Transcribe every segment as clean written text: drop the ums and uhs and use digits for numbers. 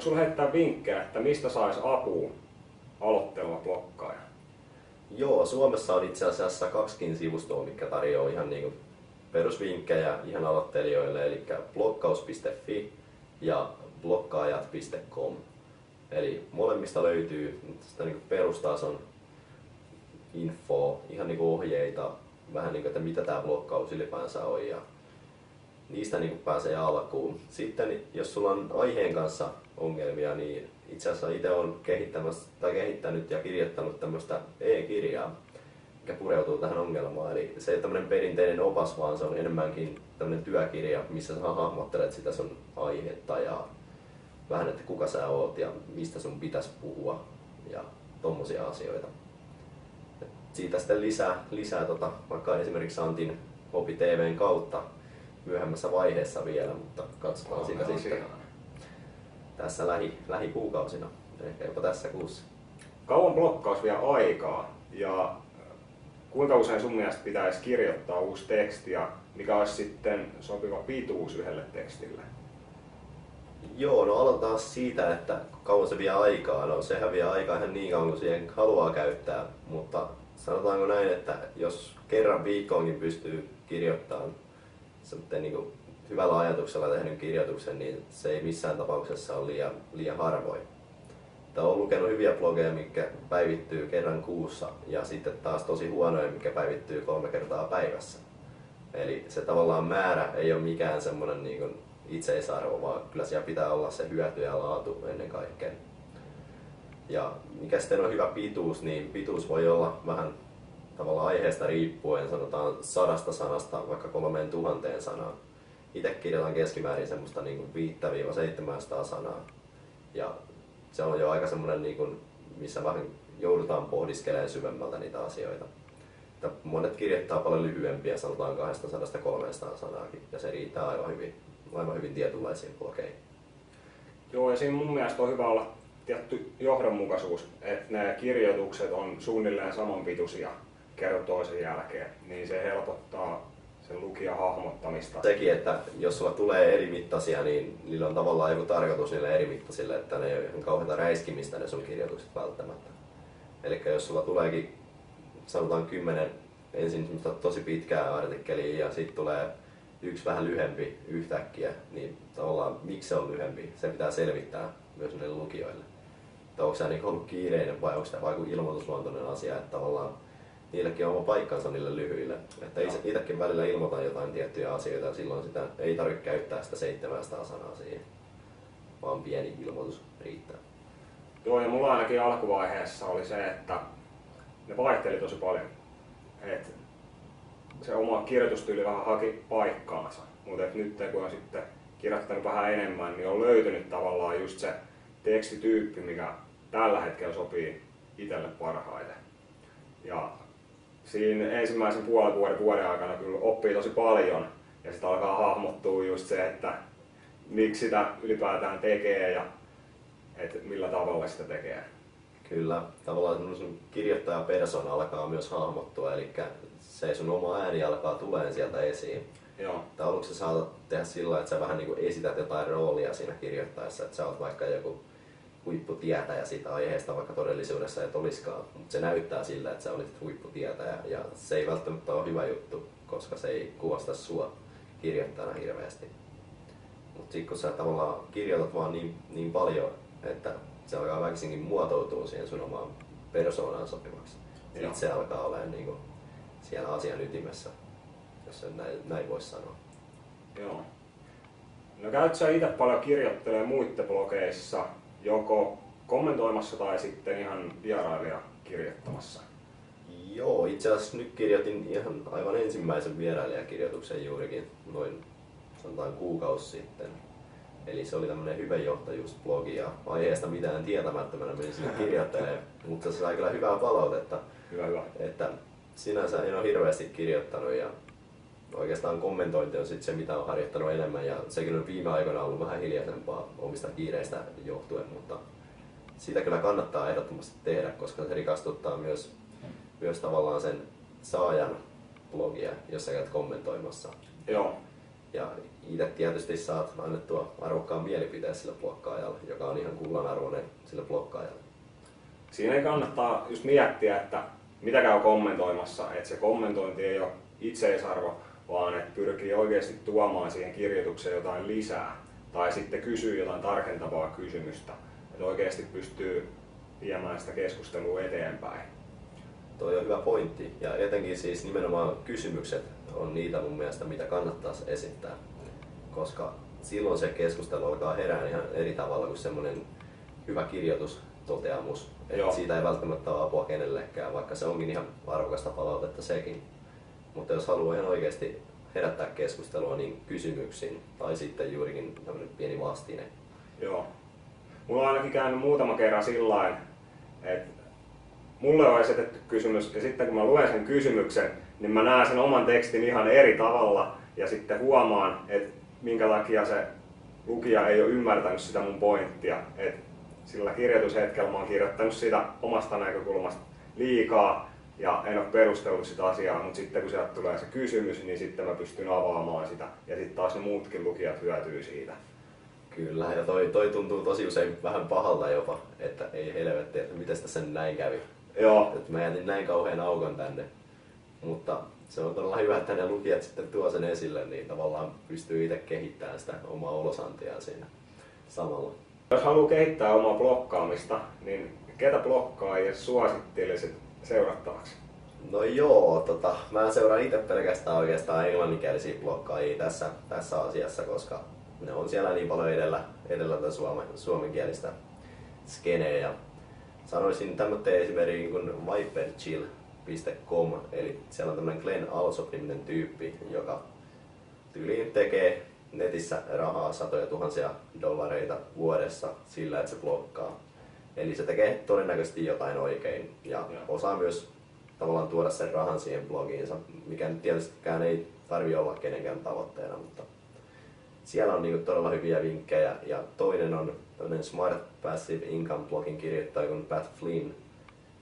sulla heittää vinkkejä, että mistä saisi apua aloitteleva blokkaaja? Joo, Suomessa on itse asiassa 2 sivustoa, mitkä tarjoaa ihan niinku perusvinkkejä ihan aloittelijoille, eli blokkaus.fi ja blokkaajat.com. Eli molemmista löytyy sitä niinku perustason infoa, ihan niinku ohjeita, vähän niinku, että mitä tämä blokkaus ylipäänsä on ja niistä niinku pääsee alkuun. Sitten jos sulla on aiheen kanssa ongelmia, niin itse asiassa itse olen kehittänyt ja kirjoittanut tämmöistä e-kirjaa, mikä pureutuu tähän ongelmaan. Eli se ei ole tämmöinen perinteinen opas, vaan se on enemmänkin tämmöinen työkirja, missä sä hahmottelet sitä sun aihetta ja vähän, että kuka sä oot ja mistä sun pitäisi puhua ja tommosia asioita. Et siitä sitten lisää vaikka esimerkiksi Antin Hobi TV:n kautta myöhemmässä vaiheessa vielä, mutta katsotaan sitä sitten tässä lähikuukausina, ehkä jopa tässä kuussa. Kauan blokkaus vie aikaa ja kuinka usein sun mielestä pitäisi kirjoittaa uusi teksti ja mikä olisi sitten sopiva pituus yhdelle tekstille? Joo, no aloitetaan siitä, että kauan se vie aikaa. No sehän vie aikaa ihan niin kauan kuin siihen haluaa käyttää, mutta sanotaanko näin, että jos kerran viikkoonkin pystyy kirjoittamaan niin kuin hyvällä ajatuksella tehnyt kirjoituksen, niin se ei missään tapauksessa ole liian harvoin. Olen lukenut hyviä blogeja, mitkä päivittyy kerran kuussa ja sitten taas tosi huonoja, mitkä päivittyy 3 kertaa päivässä. Eli se tavallaan määrä ei ole mikään semmoinen niin kuin itseisarvo, vaan kyllä siellä pitää olla se hyöty ja laatu ennen kaikkea. Ja mikä sitten on hyvä pituus, niin pituus voi olla vähän tavallaan aiheesta riippuen, sanotaan 100 sanasta vaikka 3000 sanaa. Itse kirjoitan keskimäärin semmoista niin 500–700 sanaa. Ja se on jo aika semmoinen, niin kuin, missä vähän joudutaan pohdiskelemaan syvemmältä niitä asioita. Että monet kirjoittaa paljon lyhyempiä, sanotaan 200–300 sanaakin, ja se riittää aivan hyvin tietynlaisiin blogeihin. Joo, ja siinä mun mielestä on hyvä olla tietty johdonmukaisuus, että ne kirjoitukset on suunnilleen samanpituisia kerran toisen jälkeen, niin se helpottaa sen lukijan hahmottamista. Sekin, että jos sulla tulee eri mittaisia, niin niillä on tavallaan joku tarkoitus niille eri mittaisille, että ne ei ole ihan kauheita räiskimistä ne sun kirjoitukset välttämättä. Eli jos sulla tuleekin, sanotaan 10 ensin tosi pitkää artikkelia ja sitten tulee yksi vähän lyhempi yhtäkkiä, niin tavallaan miksi se on lyhempi, se pitää selvittää myös niille lukijoille. Että onko se niin ollut kiireinen vai onko se vain ilmoitusluontoinen asia, että tavallaan niillekin on oma paikkansa niille lyhyille. Että itsekin välillä ilmoitan jotain tiettyjä asioita ja silloin sitä ei tarvitse käyttää sitä 700 sanaa siihen, vaan pieni ilmoitus riittää. Joo, ja mulla ainakin alkuvaiheessa oli se, että ne vaihteli tosi paljon. Et se oma kirjoitustyyli vähän haki paikkaansa, mutta nyt kun on sitten kirjoittanut vähän enemmän, niin on löytynyt tavallaan just se tekstityyppi, mikä tällä hetkellä sopii itselle parhaiten. Ja siinä ensimmäisen vuoden aikana kyllä oppii tosi paljon ja sitten alkaa hahmottua just se, että miksi sitä ylipäätään tekee ja että millä tavalla sitä tekee. Kyllä, tavallaan sun kirjoittajapersona alkaa myös hahmottua, eli se sun oma ääni alkaa tulemaan sieltä esiin. Joo. Aluksi sä saatat tehdä sillä, että sä vähän niin kuin esität jotain roolia siinä kirjoittaessa, että sä oot vaikka joku huipputietäjä siitä aiheesta, vaikka todellisuudessa et olisikaan. Mutta se näyttää sillä, että sä olisit huipputietäjä ja se ei välttämättä ole hyvä juttu, koska se ei kuvasta sua kirjoittajana hirveästi. Mutta sitten kun sä tavallaan kirjoitat vaan niin paljon, että se alkaa väkisinkin muotoutua siihen sun omaan persoonaan sopivaksi. Itse alkaa olemaan niin kuin siellä asian ytimessä, jos sen näin voisi sanoa. Joo. No käyt sä itse paljon kirjoittelemaan muiden blogeissa, joko kommentoimassa tai sitten ihan vierailija kirjoittamassa? Joo, itse asiassa nyt kirjoitin ihan aivan ensimmäisen vierailijakirjoituksen juurikin noin sanotaan kuukausi sitten. Eli se oli tämmöinen hyvejohtajuusblogi ja aiheesta mitään tietämättömänä menin sinne kirjoittelemaan, mutta se sai kyllä hyvää palautetta. Hyvä. Että sinänsä en ole hirveästi kirjoittanut ja oikeastaan kommentointi on sitten se, mitä on harjoittanut enemmän ja sekin on viime aikoina ollut vähän hiljaisempaa omista kiireistä johtuen, mutta sitä kyllä kannattaa ehdottomasti tehdä, koska se rikastuttaa myös tavallaan sen saajan blogia, jos sä käyt kommentoimassa. Joo. Ja itse tietysti saat annettua arvokkaan mielipiteen sille blokkaajalle, joka on ihan kullanarvoinen sille blokkaajalle. Siinä ei kannattaa just miettiä, että mitä käy kommentoimassa, että se kommentointi ei ole itseisarvo, vaan että pyrkii oikeasti tuomaan siihen kirjoitukseen jotain lisää tai sitten kysyy jotain tarkentavaa kysymystä, että oikeasti pystyy viemään sitä keskustelua eteenpäin. Toi on hyvä pointti, ja etenkin siis nimenomaan kysymykset on niitä mun mielestä, mitä kannattaisi esittää, koska silloin se keskustelu alkaa herää ihan eri tavalla kuin semmoinen hyvä kirjoitustoteamus. Siitä ei välttämättä ole apua kenellekään, vaikka se onkin ihan arvokasta palautetta sekin. Mutta jos haluaa ihan oikeasti herättää keskustelua, niin kysymyksiin tai sitten juurikin tämmöinen pieni vastine. Joo. Mulla on ainakin käynyt muutama kerran sillain, että mulle on esitetty kysymys ja sitten kun mä luen sen kysymyksen, niin mä näen sen oman tekstin ihan eri tavalla ja sitten huomaan, että minkä takia se lukija ei ole ymmärtänyt sitä mun pointtia. Et sillä kirjoitushetkellä mä oon kirjoittanut sitä omasta näkökulmasta liikaa ja en ole perustellut sitä asiaa, mutta sitten kun sieltä tulee se kysymys, niin sitten mä pystyn avaamaan sitä ja sitten taas ne muutkin lukijat hyötyy siitä. Kyllä, ja toi tuntuu tosi usein vähän pahalta jopa, että ei helvetti, että miten tässä näin kävi. Joo. Että mä jätin näin kauhean aukon tänne. Mutta se on todella hyvä, että ne lukijat sitten tuo sen esille, niin tavallaan pystyy itse kehittämään sitä omaa olosantiaan siinä samalla. Jos haluaa kehittää omaa blokkaamista, niin ketä blokkaajia suosittelisit seurattavaksi? No joo, mä seuraan itse pelkästään oikeastaan englanninkielisiä blokkaajia tässä asiassa, koska ne on siellä niin paljon edellä tätä suomenkielistä skeneä. Ja sanoisin tämmöinen esimerkiksi kuin viperchill.com, eli siellä on tämmöinen Glenn Alsop-niminen tyyppi, joka tyyliin tekee netissä rahaa satoja tuhansia dollareita vuodessa sillä, että se blokkaa. Eli se tekee todennäköisesti jotain oikein ja osaa myös tavallaan tuoda sen rahan siihen blogiinsa, mikä nyt tietystikään ei tarvitse olla kenenkään tavoitteena, mutta siellä on niinku todella hyviä vinkkejä. Ja toinen on tämmöinen Smart Passive Income blogin kirjoittaja kuin Pat Flynn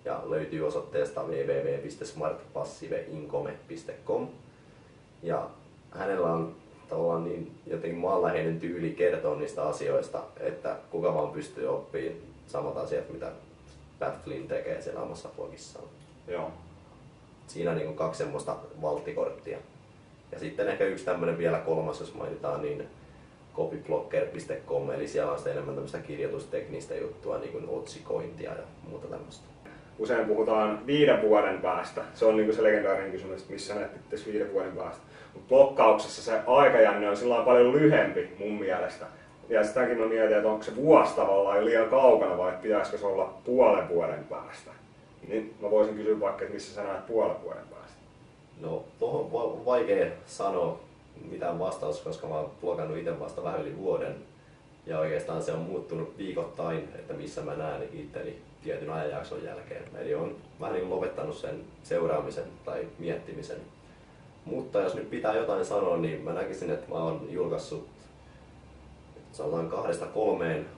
ja löytyy osoitteesta www.smartpassiveincome.com. Ja hänellä on tavallaan niin jotenkin maanläheinen tyyli kertoa niistä asioista, että kuka vaan pystyy oppimaan samat asiat, mitä Pat Flynn tekee siellä omassa blogissaan. Joo. Siinä on niin 2 semmoista valttikorttia. Ja sitten ehkä yksi tämmöinen vielä kolmas, jos mainitaan, niin copyblogger.com, eli siellä on sitten enemmän tämmöistä kirjoitusteknistä juttua, niin kuin otsikointia ja muuta tämmöistä. Usein puhutaan 5 vuoden päästä. Se on niin se legendaarinen kysymys, että missä näet itse 5 vuoden päästä. Mutta blokkauksessa se aikajänne on sillä paljon lyhempi mun mielestä. Ja sitäkin mä mietin, että onko se vuosi tavallaan liian kaukana vai pitäisikö se olla puolen vuoden päästä. Niin mä voisin kysyä vaikka, että missä sä näet puolen vuoden päästä. No, tuohon on vaikea sanoa mitään vastausta, koska mä oon blogannut itse vasta vähän yli vuoden. Ja oikeastaan se on muuttunut viikoittain, että missä mä näen itteni tietyn ajanjakson jälkeen. Eli on vähän niin kuin lopettanut sen seuraamisen tai miettimisen. Mutta jos nyt pitää jotain sanoa, niin mä näkisin, että mä oon julkaissut sanotaan 2-3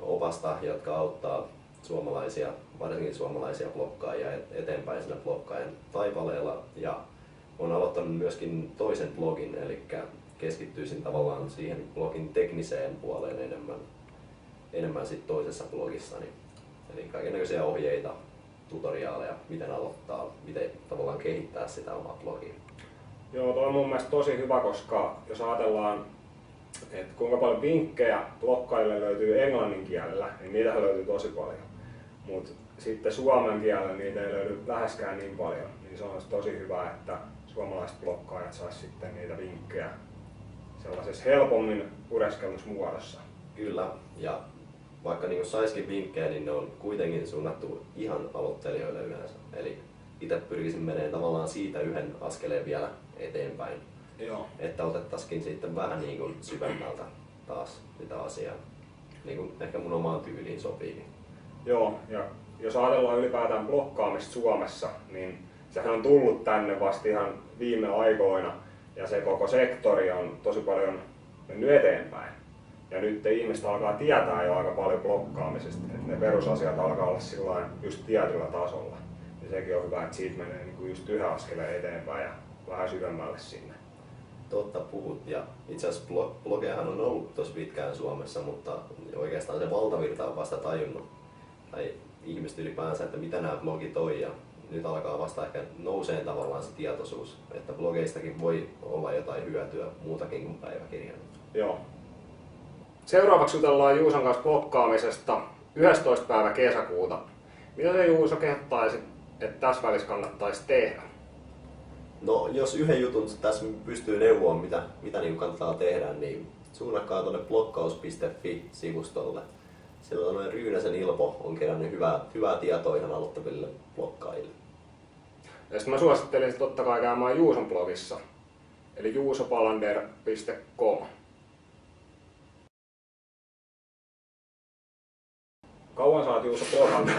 opasta, jotka auttaa suomalaisia, varsinkin suomalaisia blokkaajia eteenpäin siinä blokkaajan taipaleella. Ja olen aloittanut myöskin toisen blogin, eli keskittyisin tavallaan siihen blogin tekniseen puoleen enemmän sit toisessa blogissani. Eli kaikennäköisiä ohjeita, tutoriaaleja, miten aloittaa, miten tavallaan kehittää sitä omaa blogia. Joo, toi on mun mielestä tosi hyvä, koska jos ajatellaan, että kuinka paljon vinkkejä blokkaajille löytyy englannin kielellä, niin niitä löytyy tosi paljon. Mutta sitten suomen kielellä niitä ei löydy läheskään niin paljon. Niin se on tosi hyvä, että suomalaiset blokkaajat saisi sitten niitä vinkkejä sellaisessa helpommin pureskellussa muodossa. Kyllä, ja vaikka niin saisikin vinkkejä, niin ne on kuitenkin suunnattu ihan aloittelijoille yleensä. Eli itse pyrkisin menemään tavallaan siitä yhden askeleen vielä eteenpäin. Joo. Että otettaisikin sitten vähän niin kuin syvemmältä taas sitä asiaa. Niin kuin ehkä mun omaan tyyliin sopii. Joo, ja jos ajatellaan ylipäätään blokkaamista Suomessa, niin sehän on tullut tänne vasta ihan viime aikoina. Ja se koko sektori on tosi paljon mennyt eteenpäin. Ja nyt ihmiset alkaa tietää jo aika paljon blokkaamisesta, että ne perusasiat alkaa olla sillain just tietyllä tasolla. Ja sekin on hyvä, että siitä menee niin kuin just yhden askeleen eteenpäin ja vähän syvemmälle sinne. totta puhut. Ja itse asiassa blogejahan on ollut tosi pitkään Suomessa, mutta oikeastaan se valtavirta on vasta tajunnut. Tai ihmiset ylipäänsä, että mitä nämä blogit on. Ja nyt alkaa vasta ehkä nouseen tavallaan se tietoisuus, että blogeistakin voi olla jotain hyötyä muutakin kuin päiväkirjan. Joo. Seuraavaksi jutellaan Juuson kanssa blokkaamisesta 11. päivä kesäkuuta. Mitä te Juuso kehottaisit, että tässä välissä kannattaisi tehdä? No jos yhden jutun tässä pystyy neuvomaan, mitä niin kannattaa tehdä, niin suunnakkaa tuonne blokkaus.fi-sivustolle. Siellä on Ryynäsen Ilpo on kerännyt hyvää tietoa ihan aloittaville blokkaajille. Ja sitten mä suosittelisin totta kai käymään Juuson blogissa, eli juusopalander.com. Kauan sä oot Juuso blogannut?